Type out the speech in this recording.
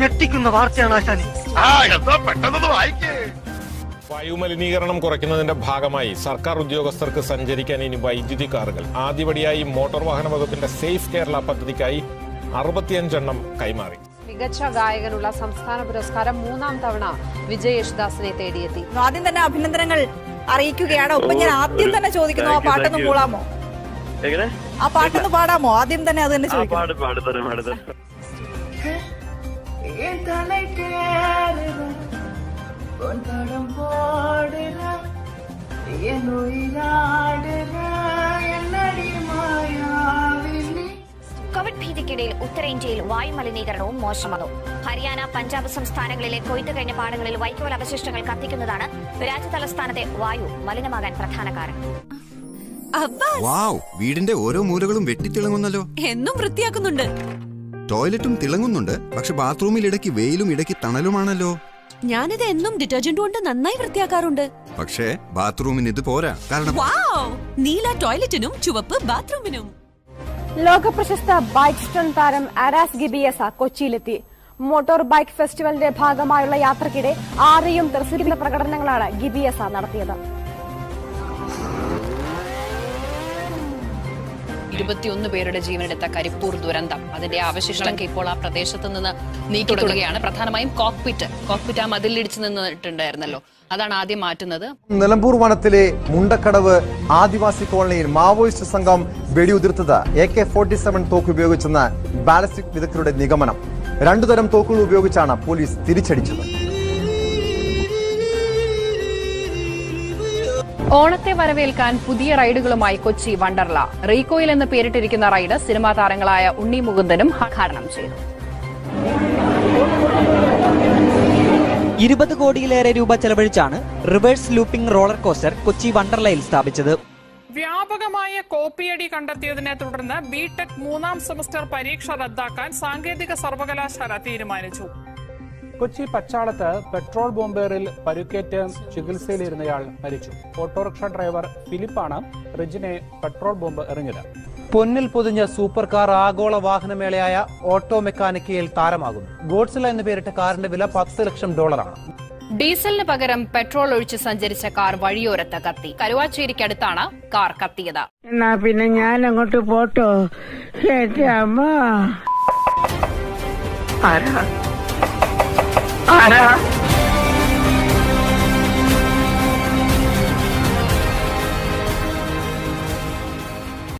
ഞെട്ടിക്കുന്ന വാർത്തയാണ് ആശാനി. വായുമലിനീകരണം കുറയ്ക്കുന്നതിന്റെ ഭാഗമായി സർക്കാർ ഉദ്യോഗസ്ഥർക്ക് സഞ്ചരിക്കാൻ ഇനി വൈദ്യുതി കാറുകൾ. ആദ്യപടിയായി മോട്ടോർ വാഹന വകുപ്പിന്റെ സേഫ് കേരള പദ്ധതിക്കായി 65 എണ്ണം കൈമാറി. മികച്ച ഗായകനുള്ള സംസ്ഥാന പുരസ്കാരം 3ാം തവണ വിജയ് യേശുദാസിനെ തേടിയെത്തി. ആദ്യം തന്നെ അഭിനന്ദനങ്ങൾ അറിയിക്കുകയാണ്. ഒപ്പം ഞാൻ ആദ്യം തന്നെ ചോദിക്കുന്നു, ആ പാട്ടൊന്ന് മൂളാമോ? ആ പാട്ടൊന്ന് പാടാമോ? ആദ്യം തന്നെ അത് തന്നെ ചോദിക്കുന്നു. കോവിഡ് ഭീതിക്കിടയിൽ ഉത്തരേന്ത്യയിൽ വായുമലിനീകരണവും മോശം വന്നു. ഹരിയാന, പഞ്ചാബ് സംസ്ഥാനങ്ങളിലെ കൊയ്ത്തു കഴിഞ്ഞ പാടങ്ങളിൽ വൈക്കോൽ അവശിഷ്ടങ്ങൾ കത്തിക്കുന്നതാണ് രാജ്യതലസ്ഥാനത്തെ വായു മലിനമാകാൻ പ്രധാന കാരണം. വീടിന്റെ ഓരോ മൂലകളും വെട്ടിത്തിളങ്ങുന്നല്ലോ. എന്നും വൃത്തിയാക്കുന്നുണ്ട്. ടോയ്ലറ്റും തിളങ്ങുന്നുണ്ട്, പക്ഷെ ബാത്റൂമിൽ ഇടയ്ക്ക് വെയിലും ഇടയ്ക്ക് തണലുമാണല്ലോ. ഞാനിത് എന്നും ഡിറ്റർജന്റ് കൊണ്ട് നന്നായി വൃത്തിയാക്കാറുണ്ട്. പക്ഷേ ബാത്റൂമിന് ഇത് പോരാ. കാരണം നീല ടോയ്ലറ്റിനും ചുവപ്പ് ബാത്റൂമിനും. ലോകപ്രശസ്ത ബൈക്ക് സ്റ്റണ്ട് താരം അരാസ് ഗിബിയസ കൊച്ചിയിലെത്തി. മോട്ടോർ ബൈക്ക് ഫെസ്റ്റിവലിന്റെ ഭാഗമായുള്ള യാത്രക്കിടെ ആരെയും ത്രസിക്കുന്ന പ്രകടനങ്ങളാണ് ഗിബിയസ നടത്തിയത്. 21 പേരുടെ ജീവനെടുത്ത കരിപ്പൂർ ദുരന്തം, അതിന്റെ അവശിഷ്ടങ്ങൾ ഇപ്പോൾ ആ പ്രദേശത്ത് നിന്ന് നീക്കി തുടങ്ങുകയാണ്. പ്രധാനമായും കോക്പിറ്റ് ആ മതിലിടിച്ച് നിന്നിട്ടുണ്ടായിരുന്നല്ലോ, അതാണ് ആദ്യം മാറ്റുന്നത്. നിലമ്പൂർ വനത്തിലെ മുണ്ടക്കടവ് ആദിവാസി കോളനിയിൽ മാവോയിസ്റ്റ് സംഘം വെടിയുതിർത്തത് AK-47 തോക്ക് ഉപയോഗിച്ചെന്ന് ബാലിസ്റ്റിക് വിദഗ്ധരുടെ നിഗമനം. 2 തരം തോക്കുകൾ ഉപയോഗിച്ചാണ് പോലീസ് തിരിച്ചടിച്ചത്. ഓണത്തെ വരവേൽക്കാൻ പുതിയ റൈഡുകളുമായി കൊച്ചി വണ്ടർല. റീകോയിൽ എന്ന് പേരിട്ടിരിക്കുന്ന റൈഡ് സിനിമാ താരങ്ങളായ ഉണ്ണി മുകുന്ദനും ഉദ്ഘാടനം ചെയ്തു. 20 കോടിയിലേറെ രൂപ ചെലവഴിച്ചാണ് reverse looping roller coaster Kochi വണ്ടർലയിൽ സ്ഥാപിച്ചത്. വ്യാപകമായ കോപ്പിയടി കണ്ടെത്തിയതിനെ തുടർന്ന് ബിടെക് 3ാം സെമസ്റ്റർ പരീക്ഷ റദ്ദാക്കാൻ സാങ്കേതിക സർവകലാശാല തീരുമാനിച്ചു. കൊച്ചി പച്ചാളത്ത് പെട്രോൾ ബോംബേറിൽ പരുക്കേറ്റ് ചികിത്സയിലിരുന്നയാൾ മരിച്ചു. ഓട്ടോറിക്ഷ ഡ്രൈവർ ഫിലിപ്പാണ് റിജിനെ പെട്രോൾ ബോംബ് എറിഞ്ഞത്. പൊന്നിൽ പൊതിഞ്ഞ സൂപ്പർ കാർ ആഗോള വാഹനമേളയായ ഓട്ടോ മെക്കാനിക്കയിൽ താരമാകുന്നു. ഗോഡ്സില എന്ന് പേരിട്ട കാറിന്റെ വില $10 ലക്ഷം. ഡീസലിന് പകരം പെട്രോൾ ഒഴിച്ച് സഞ്ചരിച്ച കാർ വഴിയോരത്ത് കത്തി. കരുവാച്ചേരിക്കടുത്താണ് കാർ കത്തിയത്. എന്നാ പിന്നെ ഞാൻ അങ്ങോട്ട് പോട്ടോ. അമ്മ ആരാ